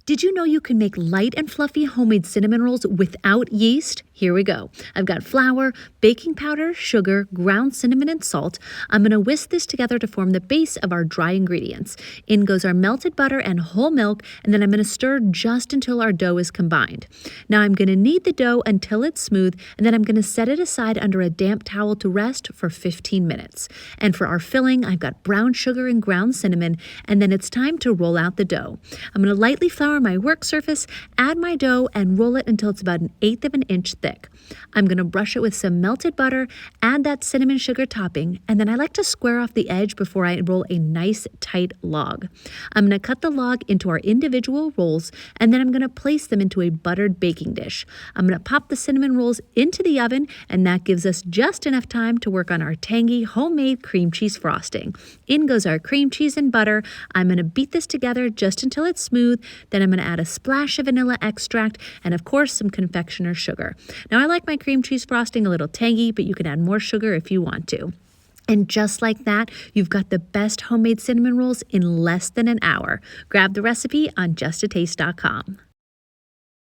Did you know you can make light and fluffy homemade cinnamon rolls without yeast? Here we go. I've got flour, baking powder, sugar, ground cinnamon, and salt. I'm going to whisk this together to form the base of our dry ingredients. In goes our melted butter and whole milk, and then I'm going to stir just until our dough is combined. Now I'm going to knead the dough until it's smooth, and then I'm going to set it aside under a damp towel to rest for 15 minutes. And for our filling, I've got brown sugar and ground cinnamon, and then it's time to roll out the dough. I'm going to lightly flour my work surface, add my dough, and roll it until it's about 1/8 of an inch thick. I'm going to brush it with some melted butter, add that cinnamon sugar topping, and then I like to square off the edge before I roll a nice tight log. I'm going to cut the log into our individual rolls, and then I'm going to place them into a buttered baking dish. I'm going to pop the cinnamon rolls into the oven, and that gives us just enough time to work on our tangy homemade cream cheese frosting. In goes our cream cheese and butter. I'm going to beat this together just until it's smooth. Then I'm going to add a splash of vanilla extract and, of course, some confectioner's sugar. Now, I like my cream cheese frosting a little tangy, but you can add more sugar if you want to. And just like that, you've got the best homemade cinnamon rolls in less than an hour. Grab the recipe on justataste.com.